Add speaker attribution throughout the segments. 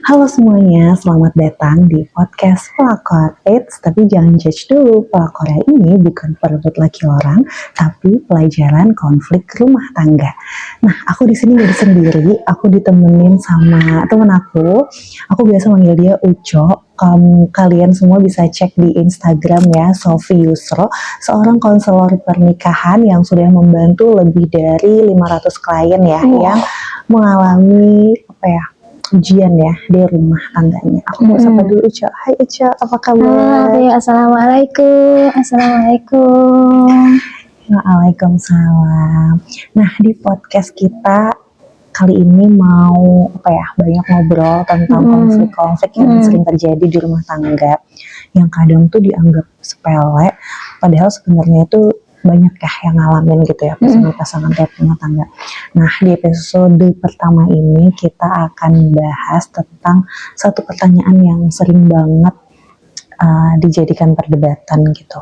Speaker 1: Halo semuanya, selamat datang di podcast Pelakor. Eits, tapi jangan judge dulu, pelakornya ini bukan perebut laki orang, tapi pelajaran konflik rumah tangga. Nah, aku di sini gak sendiri, aku ditemenin sama temen aku. Aku biasa manggil dia Uco. Kalian semua bisa cek di Instagram ya, Sofi Yusro, seorang konselor pernikahan yang sudah membantu lebih dari 500 klien ya, yang mengalami ujian ya di rumah tangganya. Aku mau sapa dulu Uca. Hai Uca, apa kabar?
Speaker 2: Halo, assalamualaikum.
Speaker 1: Waalaikumsalam. Nah, di podcast kita kali ini mau banyak ngobrol tentang konflik-konflik yang sering terjadi di rumah tangga, yang kadang tuh dianggap sepele, padahal sebenarnya itu banyak ya yang ngalamin gitu ya pasangan-pasangan tiap rumah tangga. Nah, di episode pertama ini kita akan bahas tentang satu pertanyaan yang sering banget dijadikan perdebatan gitu.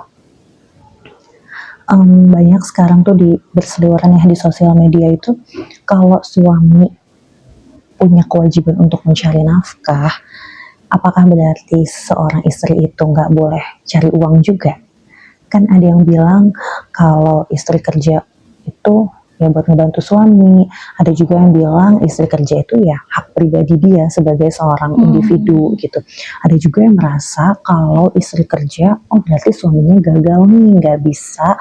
Speaker 1: Banyak sekarang tuh berseliweran ya di sosial media itu, kalau suami punya kewajiban untuk mencari nafkah, apakah berarti seorang istri itu nggak boleh cari uang juga? Kan ada yang bilang kalau istri kerja itu ya buat ngebantu suami, ada juga yang bilang istri kerja itu ya hak pribadi dia sebagai seorang individu gitu. Ada juga yang merasa kalau istri kerja, oh berarti suaminya gagal nih, nggak bisa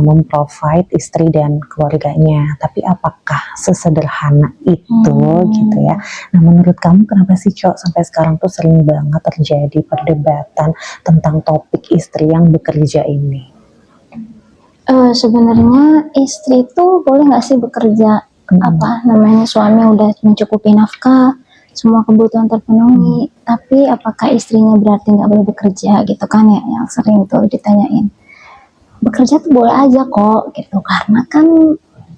Speaker 1: memprovide istri dan keluarganya. Tapi apakah sesederhana itu gitu ya? Nah, menurut kamu kenapa sih Cok sampai sekarang tuh sering banget terjadi perdebatan tentang topik istri yang bekerja ini?
Speaker 2: Sebenarnya istri itu boleh nggak sih bekerja? Suami udah mencukupi nafkah, semua kebutuhan terpenuhi, tapi apakah istrinya berarti nggak boleh bekerja gitu kan ya, yang sering tuh ditanyain. Bekerja tuh boleh aja kok gitu, karena kan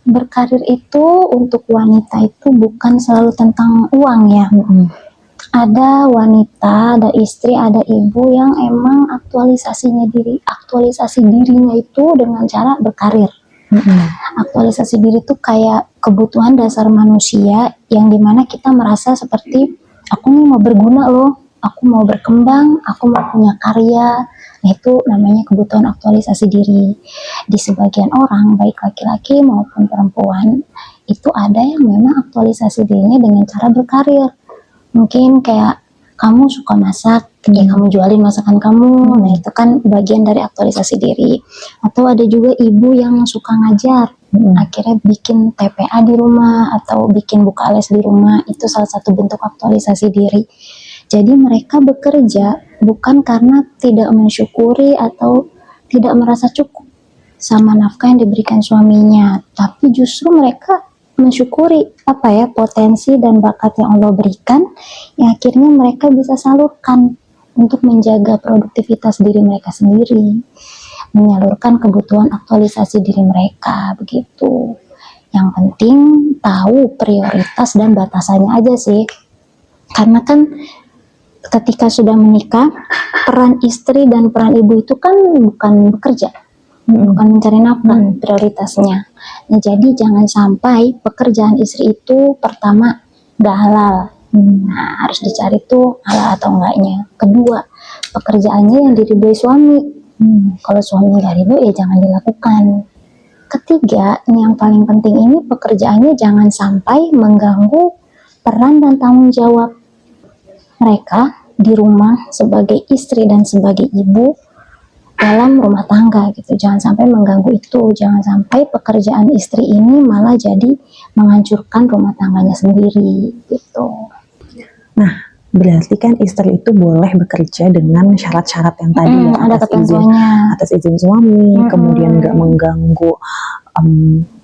Speaker 2: berkarir itu untuk wanita itu bukan selalu tentang uang ya. Ada wanita, ada istri, ada ibu yang emang aktualisasi dirinya itu dengan cara berkarir. Aktualisasi diri itu kayak kebutuhan dasar manusia yang dimana kita merasa seperti aku nih mau berguna loh, aku mau berkembang, aku mau punya karya. Nah, itu namanya kebutuhan aktualisasi diri. Di sebagian orang, baik laki-laki maupun perempuan, itu ada yang memang aktualisasi dirinya dengan cara berkarir. Mungkin kayak kamu suka masak, ya kamu jualin masakan kamu, nah itu kan bagian dari aktualisasi diri. Atau ada juga ibu yang suka ngajar, akhirnya bikin TPA di rumah atau bikin buka les di rumah, itu salah satu bentuk aktualisasi diri. Jadi mereka bekerja bukan karena tidak mensyukuri atau tidak merasa cukup sama nafkah yang diberikan suaminya, tapi justru mereka mensyukuri potensi dan bakat yang Allah berikan, yang akhirnya mereka bisa salurkan untuk menjaga produktivitas diri mereka sendiri, menyalurkan kebutuhan aktualisasi diri mereka, begitu. Yang penting tahu prioritas dan batasannya aja sih, karena kan ketika sudah menikah, peran istri dan peran ibu itu kan bukan bekerja, bukan mencari nafkah prioritasnya. Nah, jadi jangan sampai pekerjaan istri itu pertama gak halal. Nah, harus dicari tuh halal atau enggaknya. Kedua, pekerjaannya yang diridhoi suami. Kalau suami gak ridho ya jangan dilakukan. Ketiga, ini yang paling penting, ini pekerjaannya jangan sampai mengganggu peran dan tanggung jawab mereka di rumah sebagai istri dan sebagai ibu dalam rumah tangga gitu. Jangan sampai mengganggu itu, jangan sampai pekerjaan istri ini malah jadi menghancurkan rumah tangganya sendiri gitu.
Speaker 1: Nah, berarti kan istri itu boleh bekerja dengan syarat-syarat yang tadi ya,
Speaker 2: ada ketentuannya,
Speaker 1: atas izin suami, kemudian nggak mengganggu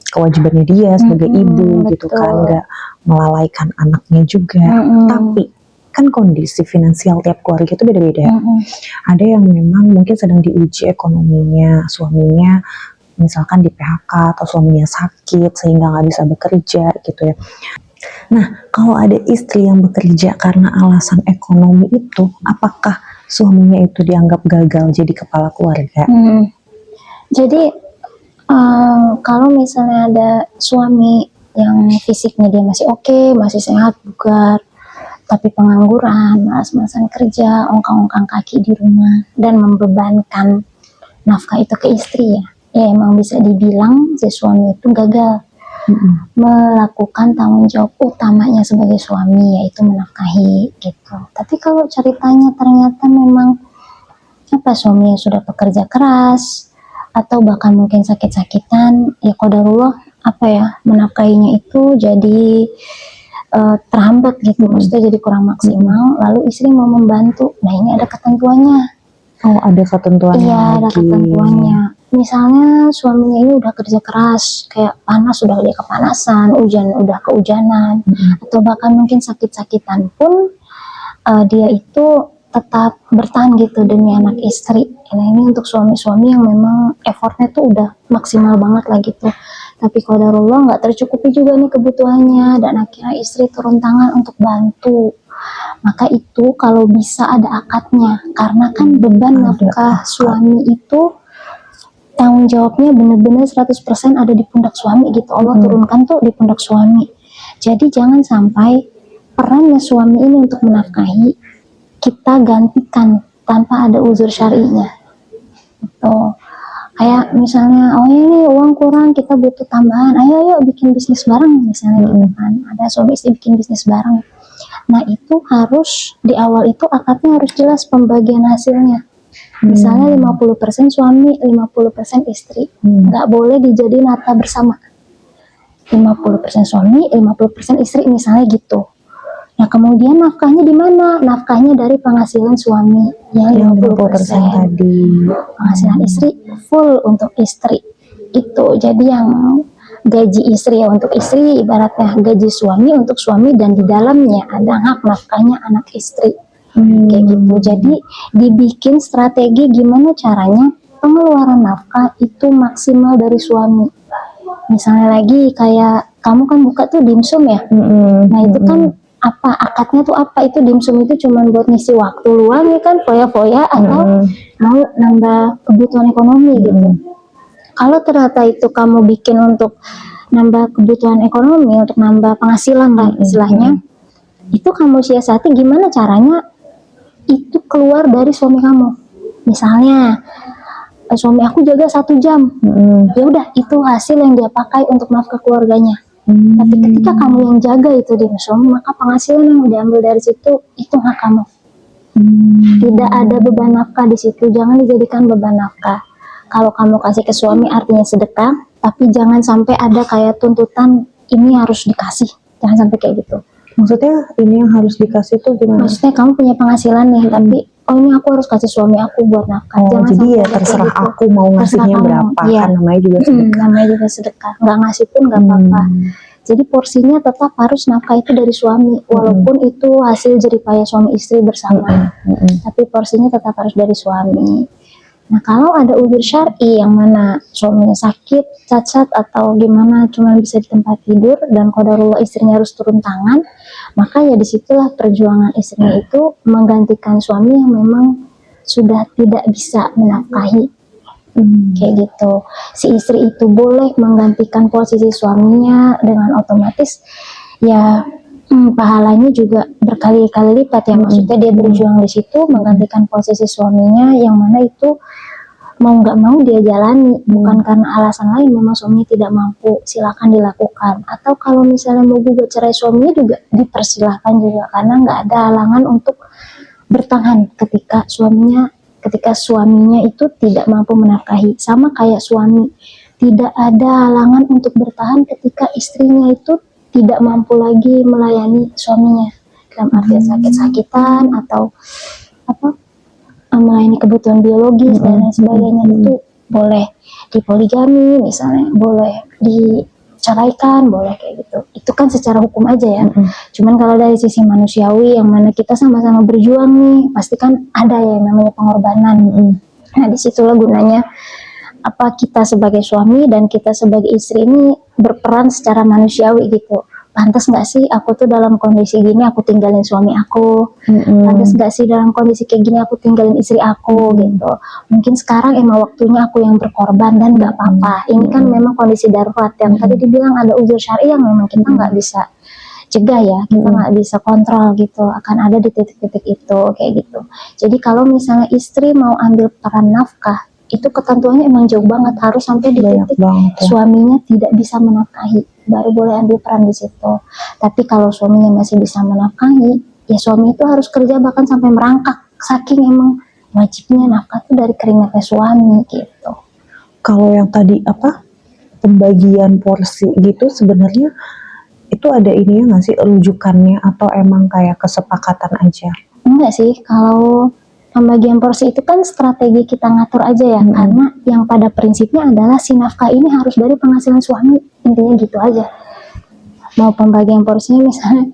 Speaker 1: kewajibannya dia sebagai ibu gitu kan, nggak melalaikan anaknya juga. Tapi kan kondisi finansial tiap keluarga itu beda-beda. Ada yang memang mungkin sedang diuji ekonominya, suaminya misalkan di PHK atau suaminya sakit sehingga nggak bisa bekerja gitu ya. Nah, kalau ada istri yang bekerja karena alasan ekonomi itu, apakah suaminya itu dianggap gagal jadi kepala keluarga?
Speaker 2: Jadi kalau misalnya ada suami yang fisiknya dia masih oke, masih sehat, bugar, tapi pengangguran, malas-malasan kerja, ongkang-ongkang kaki di rumah, dan membebankan nafkah itu ke istri ya. Ya emang bisa dibilang si suami itu gagal melakukan tanggung jawab utamanya sebagai suami, yaitu menafkahi gitu. Tapi kalau ceritanya ternyata memang suaminya sudah pekerja keras atau bahkan mungkin sakit-sakitan, ya qadarullah menafkahinya itu jadi terhambat gitu, maksudnya jadi kurang maksimal, lalu istri mau membantu. Nah ini ada ketentuannya.
Speaker 1: Oh, ada ketentuannya.
Speaker 2: Iya, ada
Speaker 1: lagi.
Speaker 2: ketentuannya. Misalnya suaminya ini udah kerja keras, kayak panas udah dia kepanasan, hujan udah kehujanan, atau bahkan mungkin sakit-sakitan pun dia itu tetap bertahan gitu demi anak istri. Nah ini untuk suami-suami yang memang effortnya tuh udah maksimal banget lah gitu. Tapi qadarullah nggak tercukupi juga nih kebutuhannya, dan akhirnya istri turun tangan untuk bantu. Maka itu kalau bisa ada akadnya, karena kan beban nafkah suami itu tanggung jawabnya benar-benar 100% ada di pundak suami gitu. Allah turunkan tuh di pundak suami. Jadi jangan sampai perannya suami ini untuk menafkahi kita gantikan tanpa ada uzur syar'inya. Gitu. Kayak misalnya, oh ini uang kurang, kita butuh tambahan, ayo bikin bisnis bareng misalnya gitu kan. Ada suami istri bikin bisnis bareng. Nah itu harus di awal itu akadnya harus jelas pembagian hasilnya. Misalnya 50% suami, 50% istri. Nggak boleh dijadiin harta bersama. 50% suami, 50% istri misalnya gitu. Nah kemudian nafkahnya di mana? Nafkahnya dari penghasilan suami yang 50%
Speaker 1: tadi.
Speaker 2: Penghasilan istri full untuk istri. Itu jadi yang gaji istri ya untuk istri, ibaratnya gaji suami untuk suami, dan di dalamnya ada hak nafkahnya anak istri. Kayak gitu. Jadi dibikin strategi gimana caranya pengeluaran nafkah itu maksimal dari suami. Misalnya lagi kayak kamu kan buka tuh dimsum ya. Nah itu kan akadnya tuh itu dimsum itu cuma buat ngisi waktu luang ya kan, foya-foya, atau mau nambah kebutuhan ekonomi gitu. Kalau ternyata itu kamu bikin untuk nambah kebutuhan ekonomi, untuk nambah penghasilan lah istilahnya, itu kamu siasati gimana caranya itu keluar dari suami kamu. Misalnya suami aku jaga 1 jam, ya udah itu hasil yang dia pakai untuk nafkah keluarganya. Tapi ketika kamu yang jaga itu dimsum, maka penghasilan yang diambil dari situ itu hak kamu. Tidak ada beban nafkah di situ, jangan dijadikan beban nafkah. Kalau kamu kasih ke suami artinya sedekah, tapi jangan sampai ada kayak tuntutan ini harus dikasih, jangan sampai kayak gitu.
Speaker 1: Maksudnya ini yang harus dikasih tuh gimana?
Speaker 2: Maksudnya kamu punya penghasilan nih, tapi ini aku harus kasih suami aku buat nafkah.
Speaker 1: Jangan jadi ya terserah gitu. Aku mau ngasihnya berapa, kan namanya juga sedekah.
Speaker 2: Namanya juga sedekah, nggak ngasih pun nggak apa-apa. Jadi porsinya tetap harus nafkah itu dari suami, walaupun itu hasil jeripaya suami istri bersama. Tapi porsinya tetap harus dari suami. Nah kalau ada uzur syar'i yang mana suaminya sakit, cacat, atau gimana cuma bisa di tempat tidur dan qadarullah istrinya harus turun tangan, maka ya disitulah perjuangan istrinya itu menggantikan suami yang memang sudah tidak bisa menafkahi. Kayak gitu. Si istri itu boleh menggantikan posisi suaminya dengan otomatis ya pahalanya juga berkali-kali lipat ya. Maksudnya dia berjuang di situ menggantikan posisi suaminya yang mana itu mau nggak mau dia jalani, bukan karena alasan lain, memang suaminya tidak mampu, silakan dilakukan. Atau kalau misalnya mau gugat cerai suaminya juga dipersilahkan juga, karena nggak ada halangan untuk bertahan ketika suaminya itu tidak mampu menafkahi. Sama kayak suami, tidak ada halangan untuk bertahan ketika istrinya itu tidak mampu lagi melayani suaminya dalam arti sakit-sakitan atau melayani kebutuhan biologis dan lain sebagainya. Itu boleh dipoligami misalnya, boleh diceraikan, boleh kayak gitu. Itu kan secara hukum aja ya. Cuman kalau dari sisi manusiawi yang mana kita sama-sama berjuang nih, pasti kan ada ya yang namanya pengorbanan. Nah disitulah gunanya kita sebagai suami dan kita sebagai istri ini berperan secara manusiawi gitu. Pantas nggak sih aku tuh dalam kondisi gini aku tinggalin suami aku? Pantas nggak sih dalam kondisi kayak gini aku tinggalin istri aku gitu? Mungkin sekarang emang waktunya aku yang berkorban dan nggak apa-apa. Ini kan memang kondisi darurat yang tadi dibilang ada uzur syar'i yang memang kita nggak bisa cegah ya, kita nggak bisa kontrol gitu, akan ada di titik-titik itu kayak gitu. Jadi kalau misalnya istri mau ambil peran nafkah, itu ketentuannya emang jauh banget, harus sampai di
Speaker 1: Banyak
Speaker 2: titik
Speaker 1: banget ya.
Speaker 2: suaminya tidak bisa menafkahi, baru boleh ambil peran di situ. Tapi kalau suaminya masih bisa menafkahi, ya suami itu harus kerja bahkan sampai merangkak, saking emang wajibnya nafkah itu dari keringatnya suami gitu.
Speaker 1: Kalau yang tadi pembagian porsi gitu sebenarnya itu ada ininya nggak sih rujukannya atau emang kayak kesepakatan aja?
Speaker 2: Enggak sih, kalau pembagian porsi itu kan strategi kita ngatur aja ya, karena yang pada prinsipnya adalah si nafkah ini harus dari penghasilan suami, intinya gitu aja. Mau pembagian porsinya misalnya,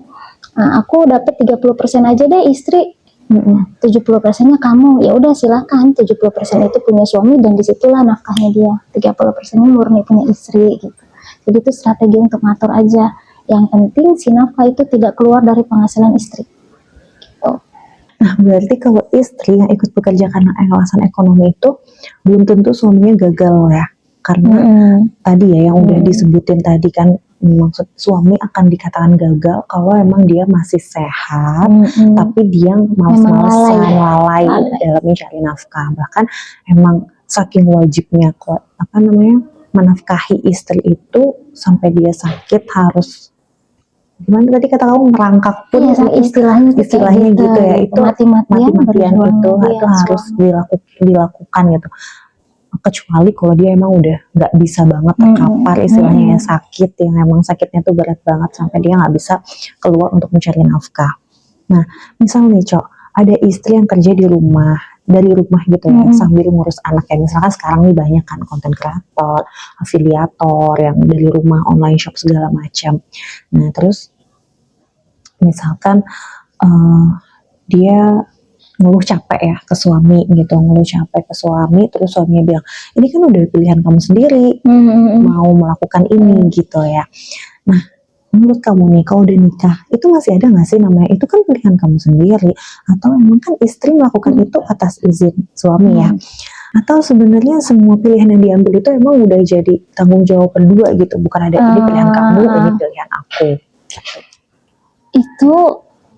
Speaker 2: aku dapat 30% aja deh istri, 70%-nya kamu, ya udah silakan, 70% itu punya suami dan disitulah nafkahnya dia, 30%-nya murni punya istri gitu. Jadi itu strategi untuk ngatur aja. Yang penting si nafkah itu tidak keluar dari penghasilan istri. Gitu.
Speaker 1: Nah, berarti kalau istri yang ikut bekerja karena alasan ekonomi itu belum tentu suaminya gagal ya. Karena tadi ya yang udah disebutin tadi kan, maksud suami akan dikatakan gagal kalau emang dia masih sehat, tapi dia malas-malasan, lalai dalam mencari nafkah. Bahkan emang saking wajibnya menafkahi istri itu sampai dia sakit harus gimana tadi kata kamu merangkak pun,
Speaker 2: iya, istilahnya
Speaker 1: gitu ya, itu mati-matian itu harus dilakukan gitu. Kecuali kalau dia emang udah nggak bisa banget terkapar istilahnya ya, sakit yang emang sakitnya tuh berat banget sampai dia nggak bisa keluar untuk mencari nafkah. Nah, misalnya nih Cok, ada istri yang kerja dari rumah gitu ya, sambil ngurus anak ya. Misalkan sekarang nih banyak kan konten kreator, afiliator yang dari rumah, online shop segala macam. Nah, terus misalkan dia ngeluh capek ya ke suami gitu, terus suaminya bilang, ini kan udah pilihan kamu sendiri mau melakukan ini gitu ya. Nah, menurut kamu nih, kalau udah nikah, itu masih ada nggak sih namanya, itu kan pilihan kamu sendiri, atau emang kan istri melakukan itu atas izin suami ya? Atau sebenarnya semua pilihan yang diambil itu emang udah jadi tanggung jawab berdua gitu, bukan ada ini pilihan kamu, ini pilihan aku.
Speaker 2: Itu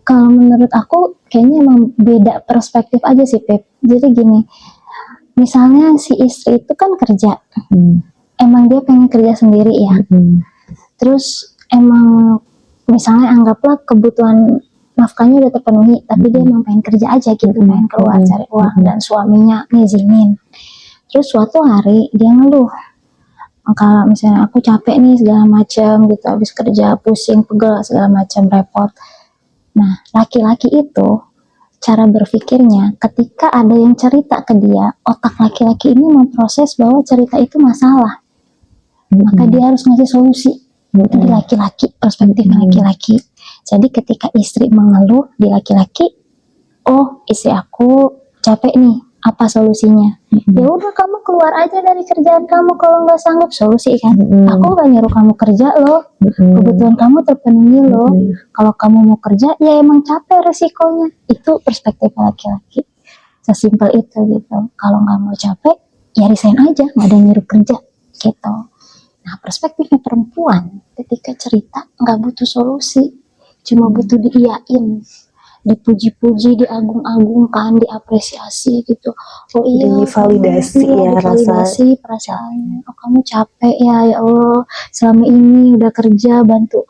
Speaker 2: kalau menurut aku kayaknya emang beda perspektif aja sih Pep. Jadi gini, misalnya si istri itu kan kerja, emang dia pengen kerja sendiri ya. Terus emang misalnya anggaplah kebutuhan nafkahnya udah terpenuhi, tapi dia emang pengen kerja aja gitu, pengen keluar cari uang dan suaminya ngizinin. Terus suatu hari dia ngeluh, kalau misalnya aku capek nih segala macam gitu, habis kerja pusing, pegel segala macam, repot. Nah, laki-laki itu cara berpikirnya ketika ada yang cerita ke dia, otak laki-laki ini memproses bahwa cerita itu masalah, maka dia harus ngasih solusi. Itu di laki-laki, perspektif laki-laki. Jadi ketika istri mengeluh di laki-laki, oh istri aku capek nih, apa solusinya? Ya udah kamu keluar aja dari kerjaan kamu kalau nggak sanggup, solusi kan? Aku nggak nyuruh kamu kerja loh, kebutuhan kamu terpenuhi loh. Kalau kamu mau kerja, ya emang capek resikonya. Itu perspektif laki-laki. Sesimpel itu gitu. Kalau nggak mau capek, ya resign aja, nggak ada nyuruh kerja gitu. Nah, perspektifnya perempuan ketika cerita nggak butuh solusi, cuma butuh diiyain, dipuji-puji, diagung-agungkan, diapresiasi gitu. Oh iya,
Speaker 1: divalidasi ya,
Speaker 2: divalidasi perasaannya. Oh kamu capek ya Allah, selama ini udah kerja bantu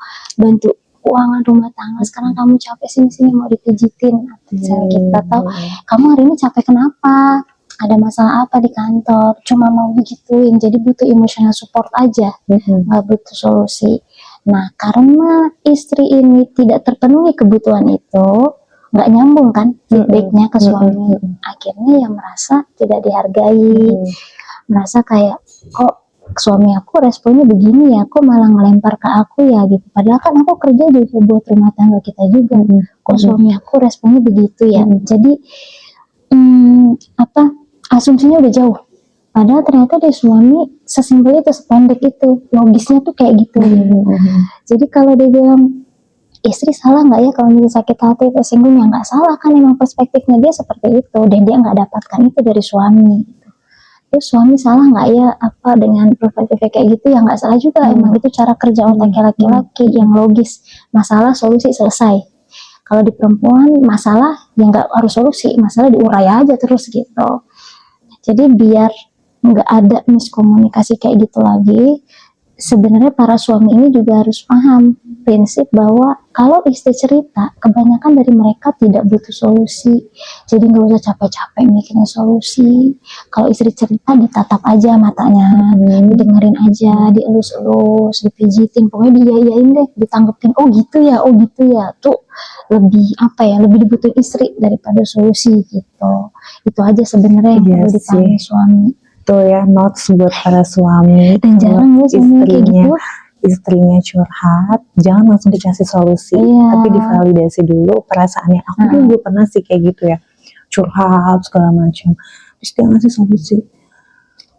Speaker 2: keuangan rumah tangga, sekarang kamu capek, sini mau dipijitin. Misalnya kita tahu kamu hari ini capek kenapa? Ada masalah apa di kantor, cuma mau digituin, jadi butuh emotional support aja, nggak butuh solusi. Nah, karena istri ini tidak terpenuhi kebutuhan itu, nggak nyambung kan feedbacknya ke suami, akhirnya ya merasa tidak dihargai, merasa kayak kok suami aku responnya begini ya, kok malah ngelempar ke aku ya gitu, padahal kan aku kerja juga buat rumah tangga kita juga, kok suami aku responnya begitu ya. Jadi asumsinya udah jauh, padahal ternyata dari suami sesimpel itu, sependek itu, logisnya tuh kayak gitu. Jadi kalau dia bilang istri salah nggak ya kalau misalnya sakit hati tersinggung, ya nggak salah kan, emang perspektifnya dia seperti itu dan dia nggak dapatkan itu dari suami gitu. terus suami salah nggak ya apa dengan profil kayak gitu, ya nggak salah juga. Emang itu cara kerja otak laki-laki yang logis. Masalah solusi selesai. Kalau di perempuan masalah ya nggak harus solusi, masalah diurai aja terus gitu. Jadi biar nggak ada miskomunikasi kayak gitu lagi, sebenarnya para suami ini juga harus paham prinsip bahwa kalau istri cerita, kebanyakan dari mereka tidak butuh solusi. Jadi nggak usah capek-capek mikirin solusi. Kalau istri cerita, ditatap aja matanya, didengerin aja, dielus-elus, dipijitin, pokoknya diiyain deh, ditanggepin. Oh gitu ya, oh gitu ya. Tuh lebih apa ya, lebih dibutuhin istri daripada solusi gitu. Itu aja sebenarnya yang
Speaker 1: Iya
Speaker 2: perlu dipahami
Speaker 1: sih.
Speaker 2: suami.
Speaker 1: Tuh ya, notes buat para suami.
Speaker 2: Dan
Speaker 1: Kalau
Speaker 2: jarang ya suami kayak gitu.
Speaker 1: istrinya curhat, jangan langsung dikasih solusi,
Speaker 2: Iya.
Speaker 1: tapi divalidasi dulu perasaannya. Aku dulu pernah sih kayak gitu ya, curhat segala macam, terus dia ngasih solusi,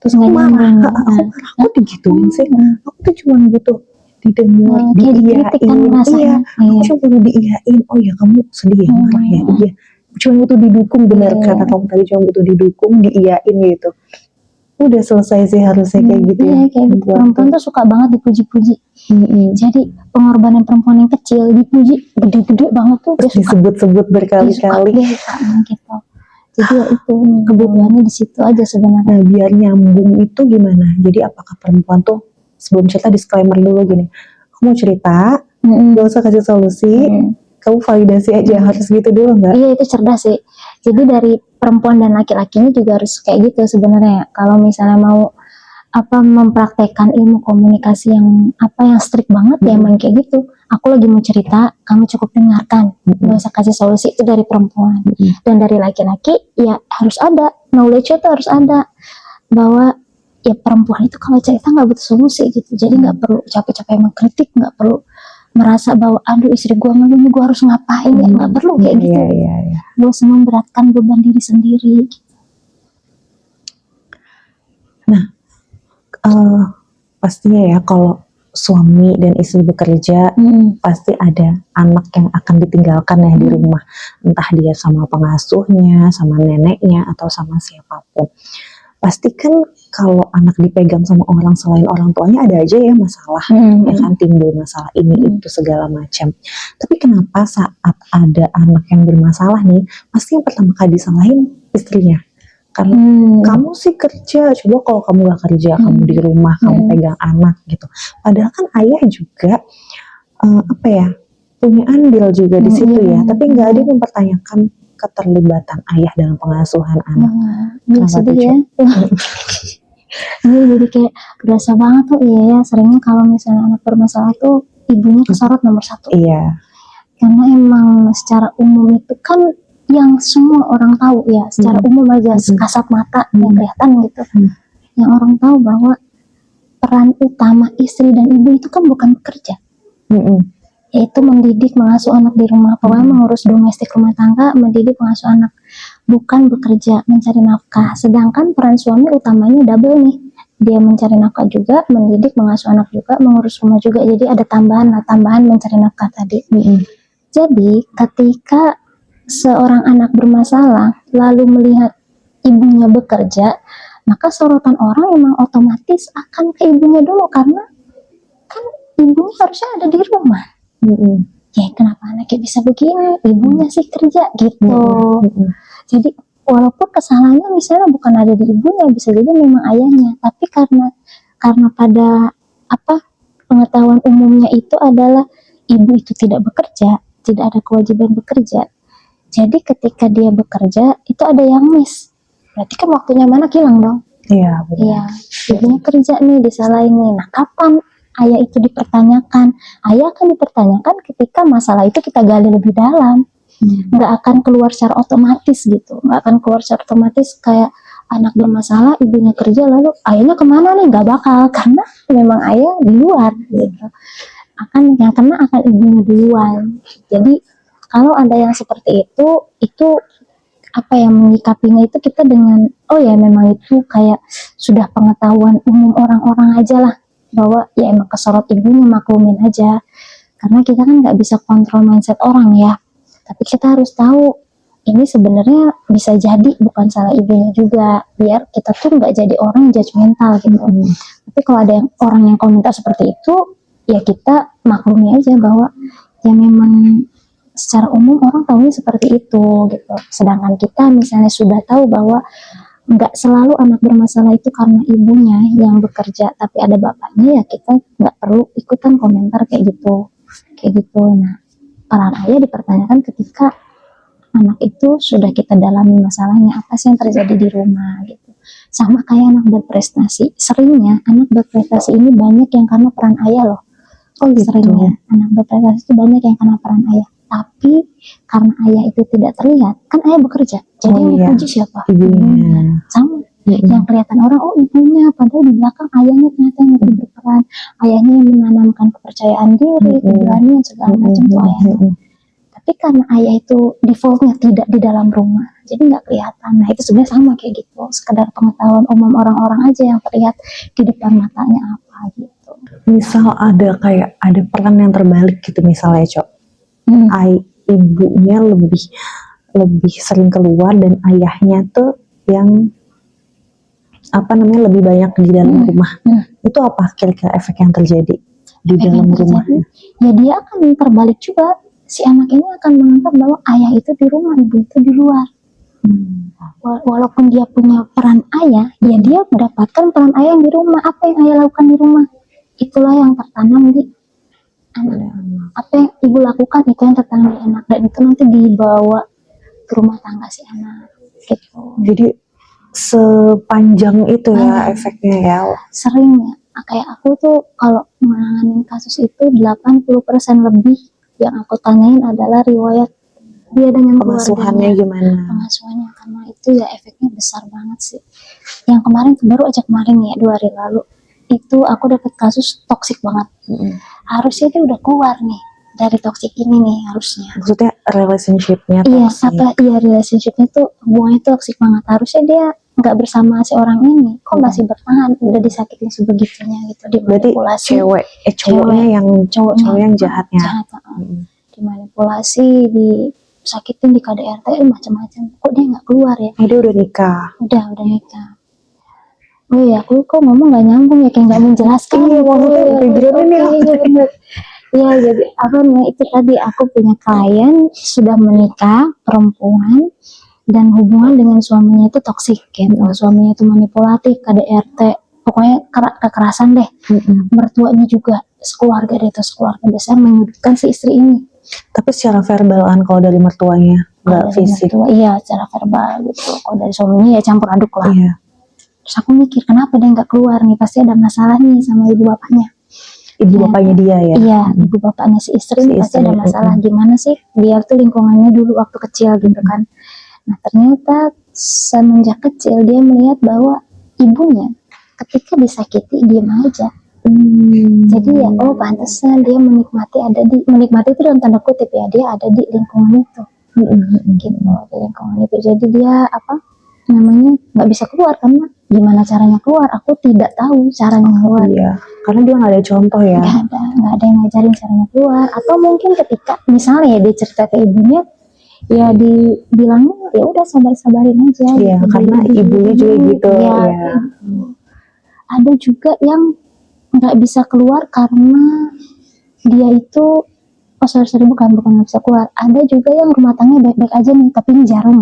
Speaker 1: terus aku
Speaker 2: Nggak
Speaker 1: marah,
Speaker 2: nyambung.
Speaker 1: aku digituin sih, aku tuh cuma butuh didengar,
Speaker 2: Kayak dikritik kan
Speaker 1: diiyain,
Speaker 2: rasanya.
Speaker 1: aku cuma butuh diiyain. Oh ya, kamu sedih ya, marah ya, iya, cuma butuh didukung. Benar kata kamu tadi, cuma butuh didukung, diiyain gitu. Udah selesai sih harusnya kayak gitu ya.
Speaker 2: Iya, kayak gitu. Perempuan tuh suka banget dipuji-puji. Jadi pengorbanan perempuan yang kecil dipuji gede-gede banget tuh dia suka.
Speaker 1: Disebut-sebut berkali-kali.
Speaker 2: Dia suka gitu. Jadi ya itu kebutuhannya di situ aja sebenarnya.
Speaker 1: Nah, biar nyambung itu gimana? Jadi apakah perempuan tuh sebelum cerita disclaimer dulu gini, aku mau cerita, gak usah kasih solusi, kamu validasi aja, harus gitu dulu nggak?
Speaker 2: Iya, itu cerdas sih. Jadi dari perempuan dan laki-lakinya juga harus kayak gitu sebenarnya. Kalau misalnya mau mempraktekkan ilmu komunikasi yang strict banget, ya emang kayak gitu. Aku lagi mau cerita, kamu cukup dengarkan, nggak usah kasih solusi. Itu dari perempuan. Dan dari laki-laki ya harus ada knowledge-nya, tuh harus ada bahwa ya perempuan itu kalau cerita nggak butuh solusi gitu. Jadi nggak perlu capek-capek mengkritik, nggak perlu merasa bahwa aduh istri gue ngeluh nih, gue harus ngapain ya, nggak perlu kayak gitu. Gak usah memberatkan beban diri sendiri.
Speaker 1: Nah, pastinya ya kalau suami dan istri bekerja, pasti ada anak yang akan ditinggalkan ya di rumah, entah dia sama pengasuhnya, sama neneknya, atau sama siapapun. Pasti kan kalau anak dipegang sama orang selain orang tuanya ada aja ya masalah, ya kan, timbul masalah ini itu segala macam. Tapi kenapa saat ada anak yang bermasalah nih, pasti yang pertama kali disalahin istrinya. Karena kamu sih kerja, coba kalau kamu gak kerja, kamu di rumah, kamu pegang anak gitu. Padahal kan ayah juga punya andil juga di situ ya. Tapi nggak ada yang mempertanyakan keterlibatan ayah dalam pengasuhan anak.
Speaker 2: Iya sedih ya. Ini jadi kayak berasa banget tuh. Iya ya, seringnya kalau misalnya anak bermasalah tuh ibunya kesorot nomor satu.
Speaker 1: Iya.
Speaker 2: Karena emang secara umum itu kan yang semua orang tahu ya, secara umum aja, sekasat mata yang kelihatan gitu. Yang orang tahu bahwa peran utama istri dan ibu itu kan bukan bekerja, yaitu mendidik, mengasuh anak di rumah. Pokoknya mengurus domestik rumah tangga, mendidik, mengasuh anak, bukan bekerja, mencari nafkah. Sedangkan peran suami utamanya double nih, dia mencari nafkah juga, mendidik, mengasuh anak juga, mengurus rumah juga. Jadi ada tambahan mencari nafkah tadi. Jadi ketika seorang anak bermasalah lalu melihat ibunya bekerja, maka sorotan orang emang otomatis akan ke ibunya dulu, karena kan ibunya harusnya ada di rumah. Ya kenapa anaknya bisa begini, ibunya sih kerja gitu. Jadi walaupun kesalahannya misalnya bukan ada di ibunya, bisa jadi memang ayahnya, tapi karena pada pengetahuan umumnya itu adalah ibu itu tidak bekerja, tidak ada kewajiban bekerja. Jadi ketika dia bekerja itu ada yang miss. Berarti kan waktunya mana hilang dong.
Speaker 1: Iya, benar.
Speaker 2: Iya, ibunya kerja nih, disalahin nih. Nah, kapan ayah itu dipertanyakan? Ayah akan dipertanyakan ketika masalah itu kita gali lebih dalam. Nggak akan keluar secara otomatis gitu. Nggak akan keluar secara otomatis kayak anak bermasalah, ibunya kerja, lalu ayahnya kemana nih? Nggak bakal, karena memang ayah di luar gitu. Yang kena akan ibunya duluan. Jadi kalau ada yang seperti itu menyikapinya itu kita dengan memang itu kayak sudah pengetahuan umum orang-orang aja lah, bahwa ya emang kesorot ibunya, maklumin aja, karena kita kan nggak bisa kontrol mindset orang ya, tapi kita harus tahu ini sebenarnya bisa jadi bukan salah ibunya juga, biar kita tuh nggak jadi orang yang judgmental gitu. Tapi kalau ada orang yang komentar seperti itu, ya kita maklumi aja bahwa ya memang secara umum orang tahunya seperti itu gitu. Sedangkan kita misalnya sudah tahu bahwa nggak selalu anak bermasalah itu karena ibunya yang bekerja, tapi ada bapaknya, ya kita nggak perlu ikutan komentar kayak gitu. Nah, peran ayah dipertanyakan ketika anak itu sudah kita dalami masalahnya, apa sih yang terjadi di rumah gitu. Sama kayak anak berprestasi, seringnya anak berprestasi ini banyak yang karena peran ayah loh. Seringnya anak berprestasi itu banyak yang karena peran ayah. Tapi karena ayah itu tidak terlihat, kan ayah bekerja, jadi yang dipuji siapa? Sama. Yang kelihatan orang, oh ibunya, padahal di belakang ayahnya ternyata yang lebih berperan. Ayahnya yang menanamkan kepercayaan diri, keberanian segala macam tuh ayahnya. Tapi karena ayah itu defaultnya tidak di dalam rumah, jadi nggak kelihatan. Nah itu sebenarnya sama kayak gitu, sekedar pengetahuan umum orang-orang aja yang terlihat di depan matanya apa gitu.
Speaker 1: Misal ada peran yang terbalik gitu misalnya, Cok. Ibunya lebih sering keluar dan ayahnya tuh yang lebih banyak di dalam rumah. Itu apa kira-kira efek yang terjadi di dalam rumah?
Speaker 2: Ya dia akan terbalik juga. Si anak ini akan menganggap bahwa ayah itu di rumah, ibu itu di luar. Walaupun dia punya peran ayah, ya dia mendapatkan peran ayah yang di rumah. Apa yang ayah lakukan di rumah, itulah yang tertanam di anak. Apa yang ibu lakukan, itu yang tertanam di anak. Dan itu nanti dibawa ke rumah tangga si anak. Gitu.
Speaker 1: Jadi sepanjang itu ya efeknya ya.
Speaker 2: Seringnya, kayak aku tuh kalau menangani kasus itu 80% lebih yang aku tanyain adalah riwayat dia dengan
Speaker 1: pengasuhannya gimana.
Speaker 2: Pengasuhannya, karena itu ya efeknya besar banget sih. Yang kemarin baru aja kemarin ya 2 hari lalu itu aku dapat kasus toksik banget. Harusnya dia udah keluar nih dari toksik ini nih harusnya.
Speaker 1: Maksudnya relationshipnya
Speaker 2: toksik. Iya relationshipnya tuh hubungannya toksik banget. Harusnya dia nggak bersama si orang ini, kok masih bertahan, udah disakitin sebegitunya gitu, dimanipulasi.
Speaker 1: Cowoknya yang jahatnya.
Speaker 2: Dimanipulasi, disakitin di KDRT, macam-macam. Kok dia nggak keluar ya?
Speaker 1: Dia udah nikah.
Speaker 2: Udah nikah. Oh iya, aku kok ngomong nggak nyambung ya, kayak nggak menjelaskan. Iya, jadi itu tadi aku punya klien sudah menikah, perempuan, dan hubungan dengan suaminya itu toksik gitu. Suaminya itu manipulatif, KDRT, pokoknya kekerasan deh. Mertuanya juga, sekeluarga besar menyudutkan si istri ini.
Speaker 1: Tapi secara verbal kan kalau dari mertuanya, nggak fisik.
Speaker 2: Iya, secara verbal gitu. Kalau dari suaminya ya campur aduk lah.
Speaker 1: Iya.
Speaker 2: Terus aku mikir, kenapa dia nggak keluar nih? Pasti ada masalah nih sama ibu bapaknya.
Speaker 1: Bapaknya dia ya?
Speaker 2: Iya, ibu bapaknya si istri pasti ada masalah. Gimana sih biar tuh lingkungannya dulu waktu kecil gitu kan. Nah ternyata semenjak kecil dia melihat bahwa ibunya ketika disakiti diam aja. Jadi ya pantesan dia menikmati itu dalam tanda kutip ya, dia ada di lingkungan itu. Gitu, di lingkungan itu. Jadi dia nggak bisa keluar, karena gimana caranya keluar, aku tidak tahu caranya keluar.
Speaker 1: Iya, karena dia nggak ada contoh ya.
Speaker 2: Nggak ada yang ngajarin caranya keluar. Atau mungkin ketika misalnya ya dia cerita ke ibunya, ya dibilangnya ya udah sabarin aja.
Speaker 1: Iya, gitu. Karena ibunya juga gitu.
Speaker 2: Ya. Ada juga yang nggak bisa keluar karena dia itu bukan nggak bisa keluar. Ada juga yang rumah tangga baik-baik aja nih, tapi ini jarang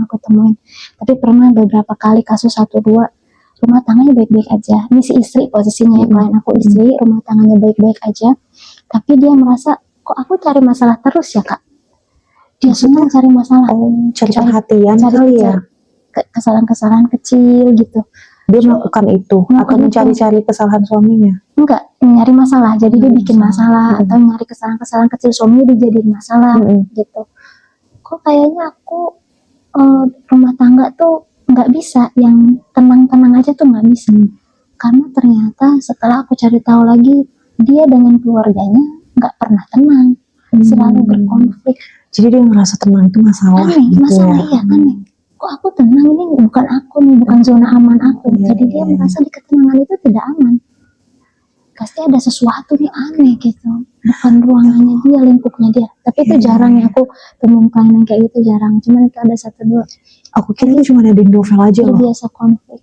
Speaker 2: aku temuin. Tapi pernah beberapa kali kasus 1-2 rumah tangganya baik-baik aja. Ini si istri posisinya, klien aku istri, rumah tangganya baik-baik aja, tapi dia merasa kok aku cari masalah terus ya kak. Dia senang cari masalah,
Speaker 1: cari perhatian kali ya,
Speaker 2: kesalahan-kesalahan kecil gitu.
Speaker 1: Dia melakukan itu atau mencari-cari kesalahan suaminya?
Speaker 2: Enggak, nyari masalah. Jadi dia bikin masalah atau nyari kesalahan-kesalahan kecil suaminya dijadiin masalah gitu. Kok kayaknya aku rumah tangga tuh nggak bisa, yang tenang-tenang aja tuh nggak bisa. Karena ternyata setelah aku cari tahu lagi, dia dengan keluarganya nggak pernah tenang, selalu berkonflik.
Speaker 1: Jadi dia ngerasa tenang itu masalah.
Speaker 2: Masalah iya aneh. Kok aku tenang, ini bukan aku nih, bukan zona aman aku. Jadi dia merasa di ketenangan itu tidak aman. Pasti ada sesuatu nih aneh gitu. bukan ruangannya dia, lingkupnya dia. Tapi itu jarang ya aku temuin klien yang kayak gitu, jarang. Cuman itu ada satu dua
Speaker 1: Aku kira itu cuma ada di novel aja loh.
Speaker 2: terbiasa konflik.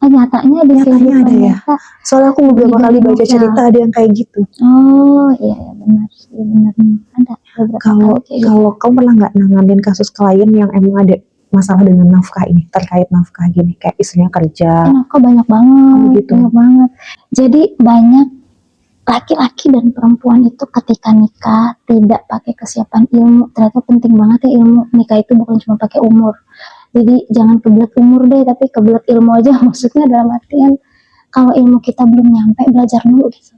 Speaker 2: Nyatanya di
Speaker 1: Nyatanya
Speaker 2: kehidupan
Speaker 1: ada ya?
Speaker 2: nyata.
Speaker 1: Soalnya aku beberapa
Speaker 2: Di
Speaker 1: kali baca
Speaker 2: novel.
Speaker 1: cerita ada yang kayak gitu.
Speaker 2: Oh iya ya, benar sih, benar ada beberapa
Speaker 1: Kalau
Speaker 2: kali kayak gitu.
Speaker 1: kalau kamu pernah nggak nanganin kasus klien yang emang ada masalah dengan nafkah ini, terkait nafkah gini, kayak istrinya kerja,
Speaker 2: Nafkah banyak banget,
Speaker 1: Oh, gitu.
Speaker 2: banyak banget. Jadi banyak laki-laki dan perempuan itu ketika nikah tidak pakai kesiapan ilmu. Ternyata penting banget ya ilmu. Nikah itu bukan cuma pakai umur. Jadi jangan kebelet umur deh, tapi kebelet ilmu aja. Maksudnya dalam artian kalau ilmu kita belum nyampe, belajar dulu gitu.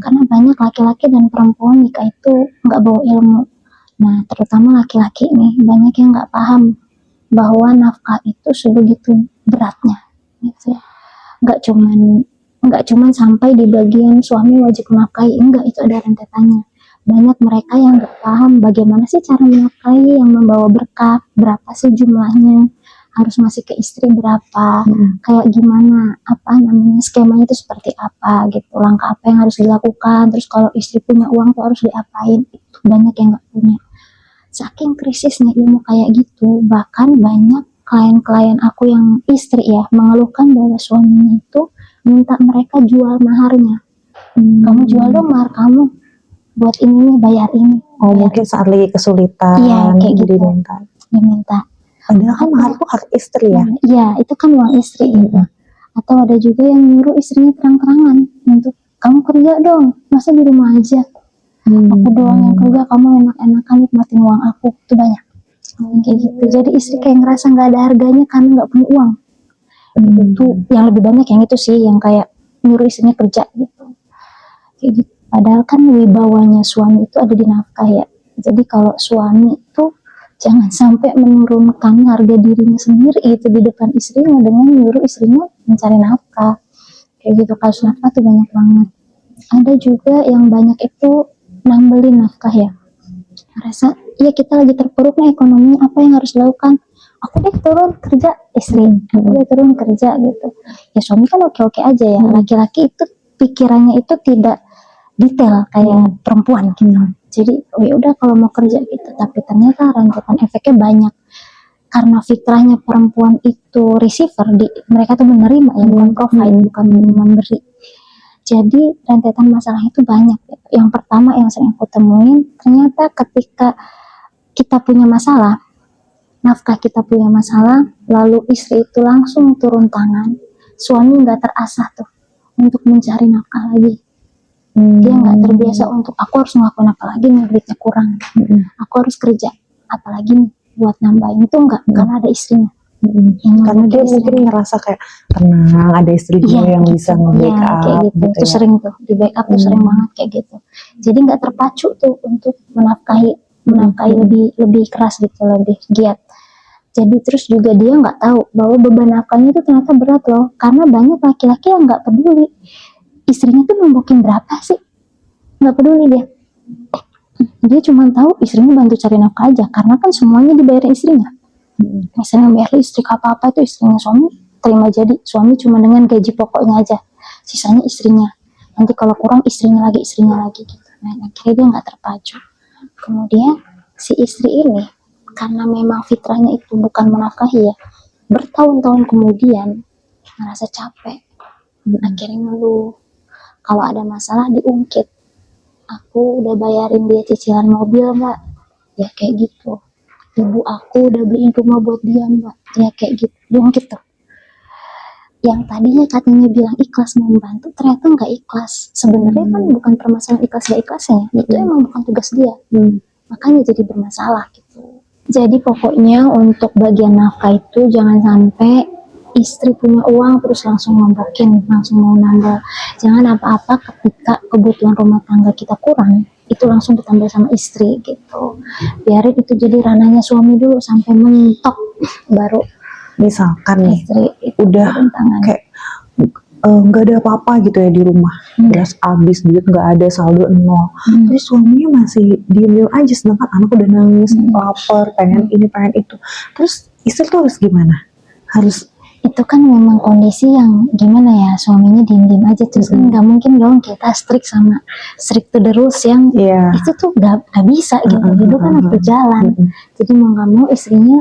Speaker 2: Karena banyak laki-laki dan perempuan nikah itu nggak bawa ilmu. Nah, terutama laki-laki nih, banyak yang nggak paham bahwa nafkah itu sebegitu beratnya, gitu ya. Nggak cuman sampai di bagian suami wajib menafkahi, enggak, itu ada rentetannya. Banyak mereka yang nggak paham bagaimana sih cara menafkahi yang membawa berkah, berapa sih jumlahnya, harus ngasih ke istri berapa, kayak gimana, apa namanya, skemanya itu seperti apa gitu, langkah apa yang harus dilakukan, terus kalau istri punya uang tuh harus diapain, itu banyak yang nggak punya. Saking krisisnya ilmu kayak gitu, bahkan banyak klien-klien aku yang istri ya mengeluhkan bahwa suaminya itu minta mereka jual maharnya. Kamu jual dong mahar kamu buat ini nih, bayar ini.
Speaker 1: Oh,
Speaker 2: Bayar
Speaker 1: mungkin saat lagi kesulitan,
Speaker 2: Iya, kayak gitu.
Speaker 1: diminta. Padahal kan mahar tuh hak istri ya.
Speaker 2: Iya, itu kan uang istri gitu. Atau ada juga yang nyuruh istrinya terang-terangan untuk kamu kerja dong, masa di rumah aja. Aku doang yang kerja, kamu enak-enakan nikmatin uang aku. Itu banyak kayak gitu. Jadi istri kayak ngerasa nggak ada harganya karena nggak punya uang. Itu yang lebih banyak yang itu sih, yang kayak nyuruh istrinya kerja gitu. Kayak gitu. Padahal kan wibawanya suami itu ada di nafkah ya. Jadi kalau suami itu jangan sampai menurunkan harga dirinya sendiri itu di depan istrinya dengan nyuruh istrinya mencari nafkah. Kayak gitu, kasus nafkah tuh banyak banget. Ada juga yang banyak itu nambelin nafkah ya. Rasa, iya kita lagi terpuruk nih ekonominya, apa yang harus dilakukan? Aku deh turun kerja, istri. Aku deh turun kerja gitu. Ya suami kan oke-oke aja ya. Laki-laki itu pikirannya itu tidak detail kayak perempuan gitu. Jadi, oh ya udah kalau mau kerja gitu. Tapi ternyata rentetan efeknya banyak. Karena fitrahnya perempuan itu receiver, mereka tuh menerima ya, bukan provide, bukan memberi. Jadi rentetan masalah itu banyak. Yang pertama yang sering aku temuin, ternyata ketika kita punya masalah, nafkah kita punya masalah, lalu istri itu langsung turun tangan, suami nggak terasah tuh untuk mencari nafkah lagi. Dia nggak terbiasa untuk aku harus ngelakuin apa lagi nih, duitnya kurang, aku harus kerja apalagi nih buat nambahin, itu enggak, karena ada istrinya.
Speaker 1: Karena dia mungkin ngerasa kayak tenang, ada istri gue yang bisa nge-backup
Speaker 2: kayak gitu. Itu
Speaker 1: ya.
Speaker 2: sering tuh di backup tuh sering banget kayak gitu. Jadi nggak terpacu tuh untuk menafkahi lebih keras gitu, lebih giat. Jadi terus juga dia nggak tahu bahwa beban nafkahnya itu ternyata berat loh, karena banyak laki-laki yang nggak peduli istrinya tuh nombokin berapa sih, nggak peduli dia. Dia cuma tahu istrinya bantu cari nafkah aja, karena kan semuanya dibayarin istrinya. Misalnya bayar listrik apa-apa itu istrinya, suami terima jadi, suami cuma dengan gaji pokoknya aja, sisanya istrinya. Nanti kalau kurang istrinya lagi gitu. Nah akhirnya dia nggak terpacu. Kemudian si istri ini karena memang fitrahnya itu bukan menafkahi ya, bertahun-tahun kemudian merasa capek, akhirnya ngeluh. Kalau ada masalah diungkit, aku udah bayarin dia cicilan mobil mbak, ya kayak gitu. Ibu aku udah beliin rumah buat dia mbak, ya kayak gitu, diungkit tuh. Yang tadinya katanya bilang ikhlas mau membantu, ternyata nggak ikhlas. Sebenarnya kan bukan permasalahan ikhlas gak ikhlasnya, itu emang bukan tugas dia. Makanya jadi bermasalah gitu. Jadi pokoknya untuk bagian nafkah itu jangan sampai istri punya uang terus langsung nombokin, langsung mau nambah. Jangan apa-apa ketika kebutuhan rumah tangga kita kurang, itu langsung ditambah sama istri gitu. Biarin itu jadi ranahnya suami dulu sampai mentok, baru
Speaker 1: misalkan nih
Speaker 2: istri
Speaker 1: udah kayak nggak ada apa-apa gitu ya di rumah, beras habis, duit nggak ada, saldo nol, terus suaminya masih diem aja, sedangkan anak udah nangis, lapar, pengen ini pengen itu, terus istri tuh harus gimana? Harus
Speaker 2: itu kan memang kondisi yang gimana ya, suaminya diem-diem aja terus kan nggak mungkin dong kita strict to the rules yang
Speaker 1: Iya.
Speaker 2: itu tuh nggak bisa gitu. Hidup kan harus berjalan. Jadi mau nggak mau istrinya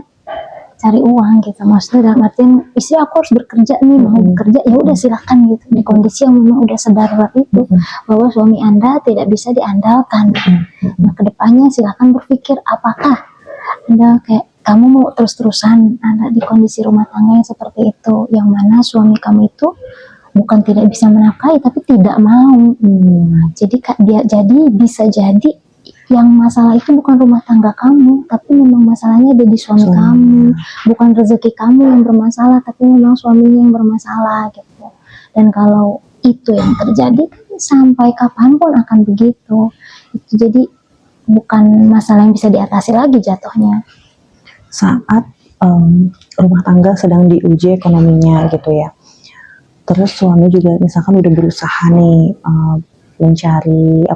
Speaker 2: cari uang gitu, maksudnya dalam artian istri aku harus bekerja nih, mau bekerja ya udah silakan gitu, di kondisi yang memang udah sedarurat itu bahwa suami Anda tidak bisa diandalkan. Nah kedepannya silakan berpikir apakah Anda kayak kamu mau terus-terusan ada di kondisi rumah tangga yang seperti itu, yang mana suami kamu itu bukan tidak bisa menafkahi tapi tidak mau. Jadi bisa jadi yang masalah itu bukan rumah tangga kamu, tapi memang masalahnya ada di suami kamu. Bukan rezeki kamu yang bermasalah, tapi memang suaminya yang bermasalah gitu. Dan kalau itu yang terjadi sampai kapanpun akan begitu. Itu jadi bukan masalah yang bisa diatasi lagi jatuhnya.
Speaker 1: Saat rumah tangga sedang diuji ekonominya gitu ya. Terus suami juga misalkan udah berusaha nih mencari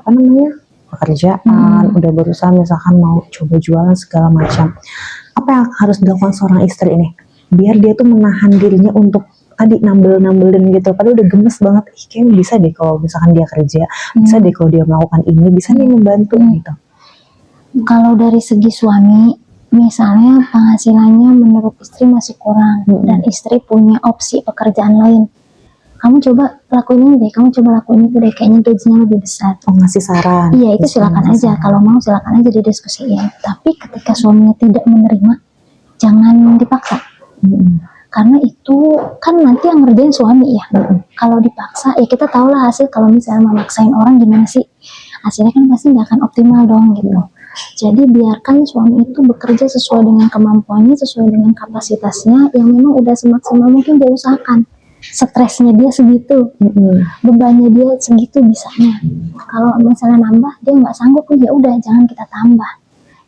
Speaker 1: pekerjaan, udah berusaha misalkan mau coba jualan segala macam. Apa yang harus dilakukan seorang istri ini? Biar dia tuh menahan dirinya untuk tadi nambel-nambelin gitu. Padahal udah gemes banget. Kayaknya bisa deh kalau misalkan dia kerja, bisa deh kalau dia melakukan ini, bisa nih membantu gitu.
Speaker 2: Kalau dari segi suami, misalnya penghasilannya menurut istri masih kurang dan istri punya opsi pekerjaan lain, kamu coba lakuin ini deh, kamu coba lakuin itu deh, kayaknya gajinya lebih besar.
Speaker 1: Oh, ngasih saran.
Speaker 2: Iya, itu silakan aja. Kalau mau silakan aja didiskusiin. Tapi ketika suaminya tidak menerima, jangan dipaksa. Karena itu kan nanti yang ngerjain suami ya. Kalau dipaksa, ya kita tahu lah hasil kalau misalnya memaksain orang gimana sih. Hasilnya kan pasti nggak akan optimal dong gitu. Jadi biarkan suami itu bekerja sesuai dengan kemampuannya, sesuai dengan kapasitasnya, yang memang udah semaksimal mungkin dia usahakan. Stresnya dia segitu, bebannya dia segitu bisanya. Kalau misalnya nambah dia nggak sanggup, ya udah jangan kita tambah,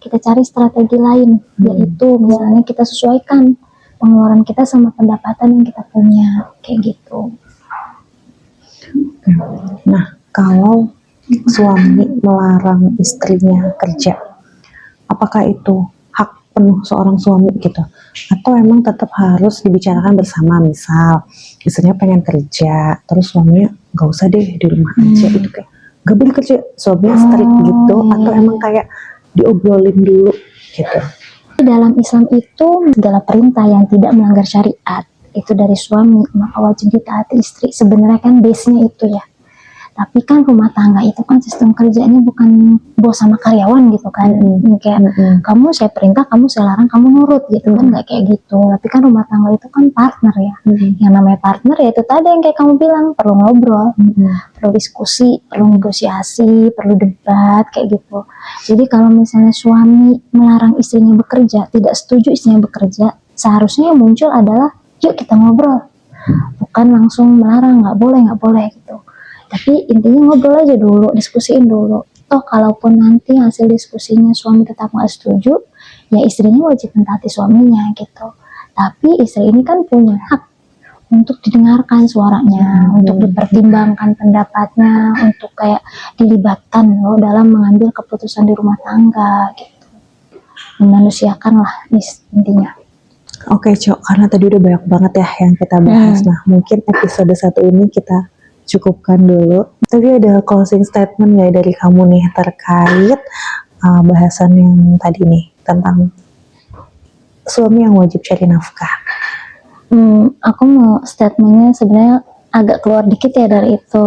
Speaker 2: kita cari strategi lain, yaitu misalnya kita sesuaikan pengeluaran kita sama pendapatan yang kita punya, kayak gitu.
Speaker 1: Nah, kalau suami melarang istrinya kerja, apakah itu hak penuh seorang suami gitu? Atau emang tetap harus dibicarakan bersama, misal istrinya pengen kerja, terus suaminya gak usah deh di rumah aja, itu kayak gak boleh kerja, suaminya strict gitu, atau emang kayak diobrolin dulu gitu?
Speaker 2: Dalam Islam itu segala perintah yang tidak melanggar syariat itu dari suami maka wajib ditaati istri. Sebenarnya kan base-nya itu ya. Tapi kan rumah tangga itu kan sistem kerjanya bukan bos sama karyawan gitu kan. Kayak kamu saya perintah, kamu saya larang, kamu nurut gitu kan, nggak kayak gitu. Tapi kan rumah tangga itu kan partner ya. Yang namanya partner ya itu tadi yang kayak kamu bilang, perlu ngobrol, perlu diskusi, perlu negosiasi, perlu debat kayak gitu. Jadi kalau misalnya suami melarang istrinya bekerja, tidak setuju istrinya bekerja, seharusnya yang muncul adalah yuk kita ngobrol. Bukan langsung melarang, nggak boleh gitu. Tapi intinya ngobrol aja dulu, diskusiin dulu. Toh kalaupun nanti hasil diskusinya suami tetap nggak setuju, ya istrinya wajib mentaati suaminya gitu. Tapi istri ini kan punya hak untuk didengarkan suaranya, untuk dipertimbangkan pendapatnya, untuk kayak dilibatkan loh dalam mengambil keputusan di rumah tangga gitu. Memanusiakan lah intinya.
Speaker 1: Oke, Cok, karena tadi udah banyak banget ya yang kita bahas. Nah, mungkin episode 1 ini kita cukupkan dulu. Tadi ada closing statement ya dari kamu nih terkait bahasan yang tadi nih tentang suami yang wajib cari nafkah.
Speaker 2: Aku mau statementnya sebenarnya agak keluar dikit ya dari itu.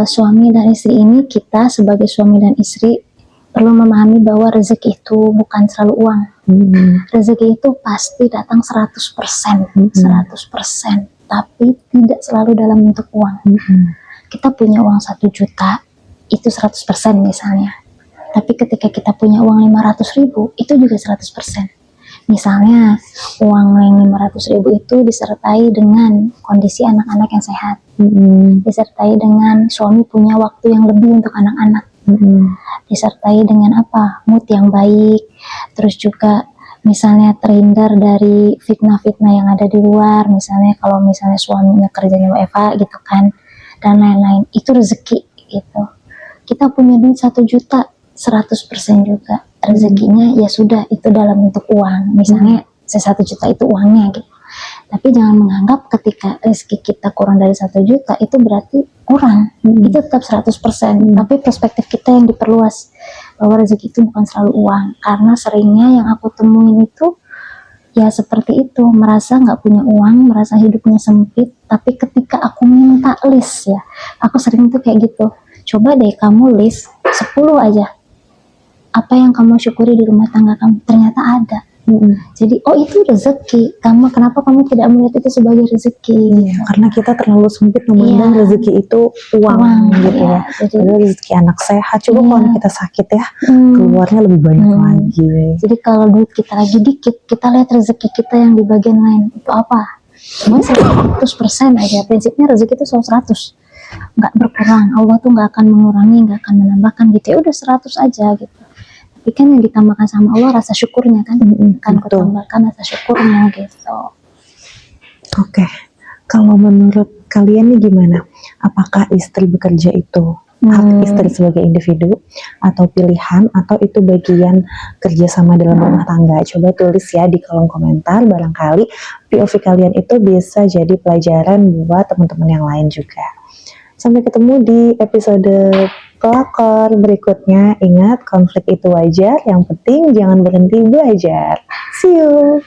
Speaker 2: Suami dan istri ini, kita sebagai suami dan istri perlu memahami bahwa rezeki itu bukan selalu uang. Rezeki itu pasti datang 100%, 100%. Tapi tidak selalu dalam bentuk uang. Kita punya uang 1 juta, itu 100% misalnya. Tapi ketika kita punya uang 500.000, itu juga 100%. Misalnya, uang yang 500.000 itu disertai dengan kondisi anak-anak yang sehat. Disertai dengan suami punya waktu yang lebih untuk anak-anak. Disertai dengan mood yang baik. Terus juga misalnya terhindar dari fitnah-fitnah yang ada di luar, misalnya kalau misalnya suaminya kerjanya WFH gitu kan, dan lain-lain, itu rezeki gitu. Kita punya duit 1 juta, 100% juga rezekinya ya sudah itu dalam bentuk uang, misalnya 1 juta itu uangnya gitu. Tapi jangan menganggap ketika rezeki kita kurang dari 1 juta itu berarti kurang. Itu tetap 100%. Tapi perspektif kita yang diperluas bahwa rezeki itu bukan selalu uang. Karena seringnya yang aku temuin itu ya seperti itu, merasa nggak punya uang, merasa hidupnya sempit. Tapi ketika aku minta list ya, aku sering tuh kayak gitu. Coba deh kamu list 10 aja. Apa yang kamu syukuri di rumah tangga kamu, ternyata ada. Jadi, oh itu rezeki. Kenapa kamu tidak melihat itu sebagai rezeki?
Speaker 1: Iya, karena kita terlalu sempit memandang
Speaker 2: Iya.
Speaker 1: rezeki itu uang, gitu
Speaker 2: iya.
Speaker 1: ya.
Speaker 2: Jadi,
Speaker 1: Padahal rezeki anak sehat. Coba
Speaker 2: Iya.
Speaker 1: kalau kita sakit ya,
Speaker 2: hmm,
Speaker 1: keluarnya lebih banyak lagi.
Speaker 2: jadi kalau duit kita lagi dikit, kita lihat rezeki kita yang di bagian lain itu apa? Cuma 100% aja. Prinsipnya rezeki itu selalu 100, nggak berkurang. Allah tuh nggak akan mengurangi, nggak akan menambahkan gitu. Ya udah 100 aja gitu. Tapi kan yang ditambahkan sama Allah rasa syukurnya kan, kan
Speaker 1: betul.
Speaker 2: kutambahkan rasa syukurnya gitu.
Speaker 1: Oke, kalau menurut kalian nih gimana? Apakah istri bekerja itu hak istri sebagai individu, atau pilihan, atau itu bagian kerjasama dalam rumah tangga? Coba tulis ya di kolom komentar, barangkali POV kalian itu bisa jadi pelajaran buat teman-teman yang lain juga. Sampai ketemu di episode pelakor berikutnya. Ingat, konflik itu wajar, yang penting jangan berhenti belajar. See you!